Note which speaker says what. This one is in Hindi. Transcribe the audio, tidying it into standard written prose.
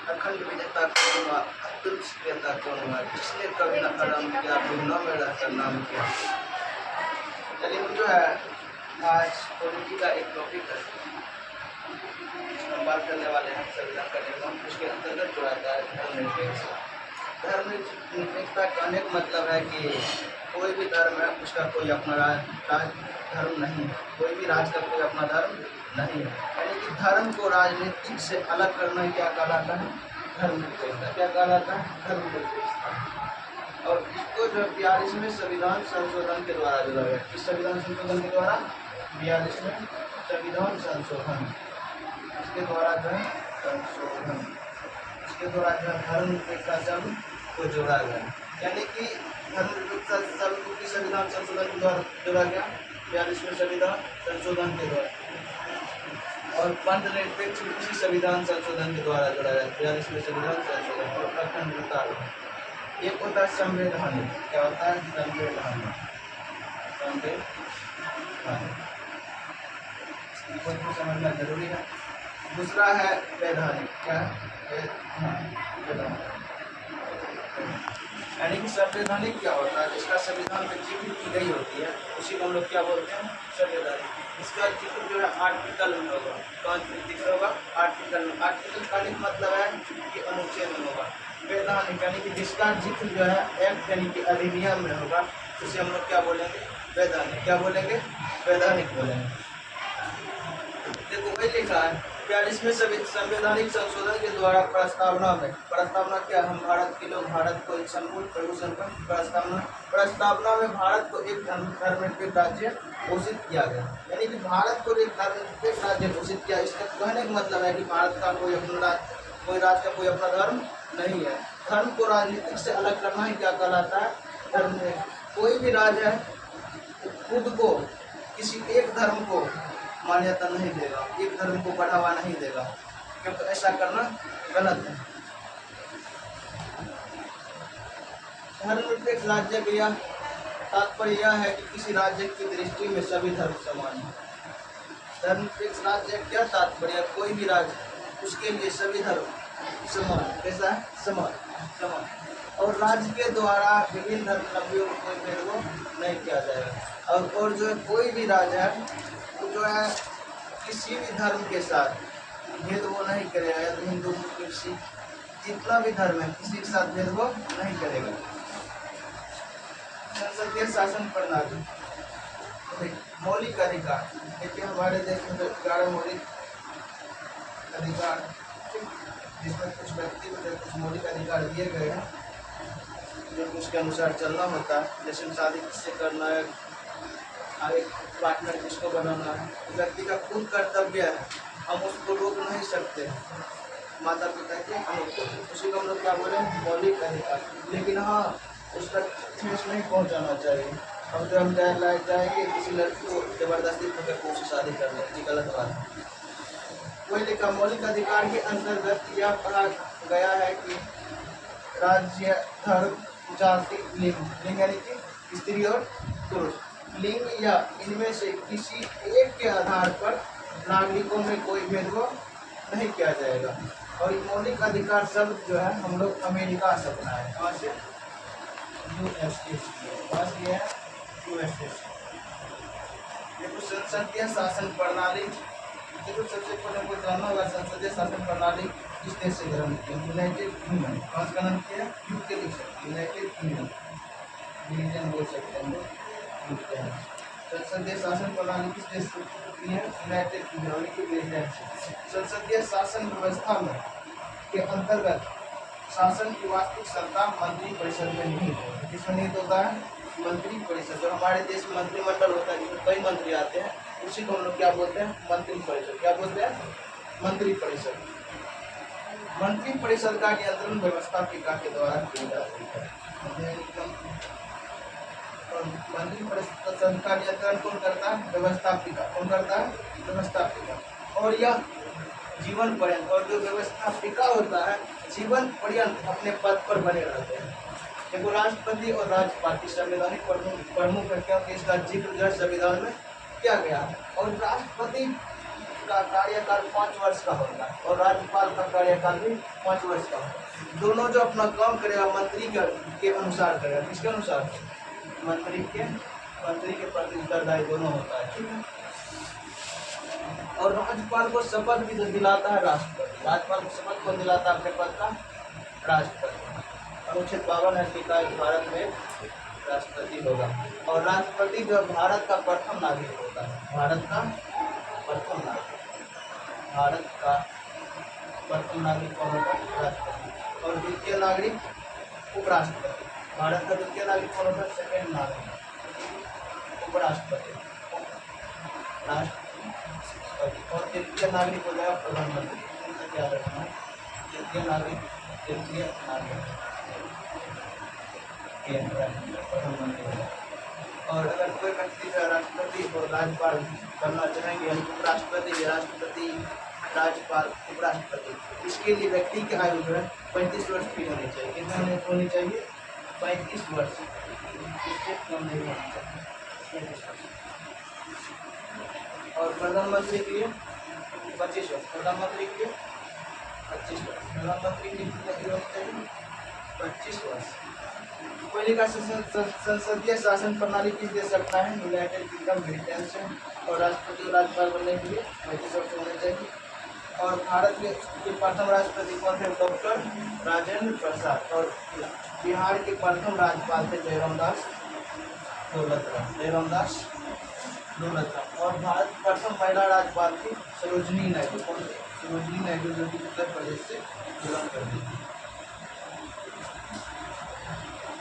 Speaker 1: अखंड विजेता कौन हुआ, अतुल विजेता कौन हुआ, जिसने कभी न आराम किया, विघ्नों में रहकर नाम किया। चलिए हम जो है आज पॉलिटी का एक टॉपिक है, हम बात करने वाले हैं संविधान का निर्माण। उसके अंतर्गत जो आता है धर्मनिरपेक्षता। धर्मनिरपेक्षता का अनेक मतलब है कि कोई भी धर्म है उसका कोई अपना राज धर्म नहीं है, कोई भी राज का कोई अपना धर्म नहीं है। यानी कि धर्म को राजनीतिक से अलग करना क्या कहलाता है, धर्मनिरपेक्षता। क्या कहलाता है, धर्मनिरपेक्षता। और इसको जो 42वें संविधान संशोधन के द्वारा जोड़ा गया। किस संविधान संशोधन के द्वारा, 42वें संविधान संशोधन, इसके द्वारा जो है संशोधन, इसके द्वारा जो है धर्मनिरपेक्षता शब्द को जोड़ा गया। यानी कि धर्मनिरपेक्षता शब्द को किस संविधान संशोधन के द्वारा जोड़ा गया, 42वें संविधान संशोधन के द्वारा। और पंथ निरपेक्ष उसी संविधान संशोधन के द्वारा जोड़ा गया, 42वें संविधान संशोधन। और अखंडता एक होता है संवैधानिक। क्या होता है, संवैधानिक, संवैधानिक, इसको समझना जरूरी है। दूसरा है वैधानिक। क्या है, वैधानिक। यानी कि संवैधानिक क्या होता है, जिसका संविधान में जिक्र की गई होती है उसी को हम लोग क्या बोलते हैं, संवैधानिक। इसका जिक्र जो है आर्टिकल में होगा। कौन जिक्र होगा, आर्टिकल में। आर्टिकल का मतलब है कि अनुच्छेद में होगा। वैधानिक यानी कि जिसका जिक्र जो है एक्ट यानी कि अधिनियम में होगा, उसे हम लोग क्या बोलेंगे, वैधानिक। क्या बोलेंगे, वैधानिक बोलेंगे। देखो वही लिखा है 42वें संवैधानिक संशोधन के द्वारा प्रस्तावना में, प्रस्तावना क्या, हम भारत के लोग भारत को एक संपूर्ण प्रभुत्व प्रस्तावना में भारत को एक धर्मनिरपेक्ष राज्य घोषित किया गया। यानी कि भारत को एक धर्मनिरपेक्ष राज्य घोषित किया। इसका कहने का मतलब है कि भारत का कोई अपना कोई राज्य का कोई अपना धर्म नहीं है। धर्म को राजनीतिक से अलग करना ही क्या कहलाता है, धर्म। कोई भी राज्य है खुद को किसी एक धर्म को मान्यता नहीं देगा, एक धर्म को बढ़ावा नहीं देगा, क्योंकि ऐसा करना गलत है। धर्मनिरपेक्ष राज्य का यह तात्पर्य यह है कि किसी राज्य की दृष्टि में सभी धर्म समान है। धर्मनिरपेक्ष राज्य क्या तात्पर्य, कोई भी राज्य उसके लिए सभी धर्म समान। कैसा है, समान, समान। और राज्य के द्वारा विभिन्न धर्मावलंबियों को कोई भेदभाव नहीं किया जाएगा। और जो है कोई भी राज्य है वो जो है किसी भी धर्म के साथ भेदभाव नहीं करेगा। या तो हिंदू, मुस्लिम, सिख, जितना भी धर्म है किसी के साथ भेदभाव नहीं करेगा। संसदीय शासन प्रणाली, मौलिक अधिकार। देखिए हमारे देश में 11 मौलिक अधिकार, जिसमें कुछ व्यक्ति को कुछ मौलिक अधिकार दिए गए हैं जो उसके अनुसार चलना होता है। जैसे शादी किससे करना है, एक पार्टनर किसको बनाना है, व्यक्ति का खुद कर्तव्य है, हम उसको रोक नहीं सकते, माता पिता के अनुकूल। उसी को हम लोग क्या बोले, मौलिक अधिकार। लेकिन हाँ, उसका ठेस नहीं पहुंचाना चाहिए। अब जब हम जाएंगे किसी लड़की को जबरदस्ती को उससे शादी कर लें, गलत बात है। वही लिखा, मौलिक अधिकार के अंतर्गत यह कहा गया है कि राज्य, धर्म, जाति, लिंग यानी कि स्त्री और पुरुष, लिंग या इनमें से किसी एक के आधार पर नागरिकों में कोई भेदभाव नहीं किया जाएगा। और मौलिक अधिकार शब्द जो है हम लोग अमेरिका से अपना है। कहाँ से, यूएसए। कहाँ से है, यूएसए। देखो संसदीय शासन प्रणाली, देखो सबसे पहले कोई जानना होगा संसदीय शासन प्रणाली किस देश से ग्रहण किया, यूनाइटेड किंगडम। कहाँ से ग्रहण किया, यूके लिख सकते, यूनाइटेड किंगडम, रीजन बोल सकते हैं यूके है। संसदीय शासन प्रणाली किस देश की है, यूनाइटेड किंगडम। संसदीय शासन व्यवस्था में के अंतर्गत शासन की वास्तविक सत्ता मंत्री परिषद में नहीं होती। किसमें नहीं होता है, मंत्री परिषद। जो हमारे देश में मंत्रिमंडल होता है जिसमें कई मंत्री आते हैं, उसी को हम लोग क्या बोलते हैं, मंत्री परिषद। क्या बोलते हैं, मंत्री परिषद। मंत्री परिषद का नियंत्रण व्यवस्थापिका के द्वारा किया जाता है। मंत्री परिषद का नियंत्रण कौन करता है, व्यवस्थापिका। कौन करता है, व्यवस्थापिका। और यह जीवन पर्यंत, और जो व्यवस्थापिका होता है जीवन पर्यंत अपने पद पर बने रहते हैं। देखो राष्ट्रपति और राज्यपाल संवैधानिक प्रमुख है, क्योंकि इसका जिक्र जो संविधान में किया गया है। और राष्ट्रपति का कार्यकाल 5 वर्ष का होता है और राज्यपाल का कार्यकाल भी 5 वर्ष का होता है। दोनों जो अपना काम करेगा मंत्री के अनुसार करेगा। किसके अनुसार? मंत्री के प्रति उत्तरदायी दोनों होता है, ठीक है। और राज्यपाल को शपथ भी दिलाता है राष्ट्रपति। राज्यपाल को शपथ को दिलाता है अपने पद का राष्ट्रपति। अनुच्छेद 52 है कि भारत में राष्ट्रपति होगा और राष्ट्रपति जो भारत का प्रथम नागरिक होता है। भारत का प्रथम नागरिक कौन होता है? राष्ट्रपति। और द्वितीय नागरिक उपराष्ट्रपति। भारत का द्वितीय नागरिक कौन होता है? सेकेंड नागरिक उपराष्ट्रपति, राष्ट्रपति। और तृतीय नागरिक हो जाएगा प्रधानमंत्री। इनका क्या रखना है? तृतीय नागरिक प्रधानमंत्री होगा। और अगर कोई व्यक्ति जो राष्ट्रपति और राज्यपाल करना चाहेंगे, उपराष्ट्रपति, राष्ट्रपति, राज्यपाल, उपराष्ट्रपति, इसके लिए व्यक्ति की आयु जो है 35 वर्ष की होनी चाहिए। कितनी होनी चाहिए? 35 वर्ष, इससे कम नहीं होनी चाहिए। और प्रधानमंत्री के लिए 25 वर्ष, प्रधानमंत्री के लिए 25 वर्ष, प्रधानमंत्री के लिए कितनी होनी चाहिए? 25 वर्ष। पहले का संसदीय शासन प्रणाली किस देश रखना है? यूनाइटेड किंगडम, ब्रिटेन से। और राष्ट्रपति राज्यपाल बनने के लिए 35 वर्ष होने चाहिए। और भारत के प्रथम राष्ट्रपति कौन थे? डॉक्टर राजेंद्र प्रसाद। और बिहार के प्रथम राज्यपाल थे जयराम दास दौलतराम। और भारत की प्रथम महिला राज्यपाल थी सरोजिनी नायडू। कौन? सरोजिनी नायडू, जो कि उत्तर प्रदेश से बिलोंग करती थी।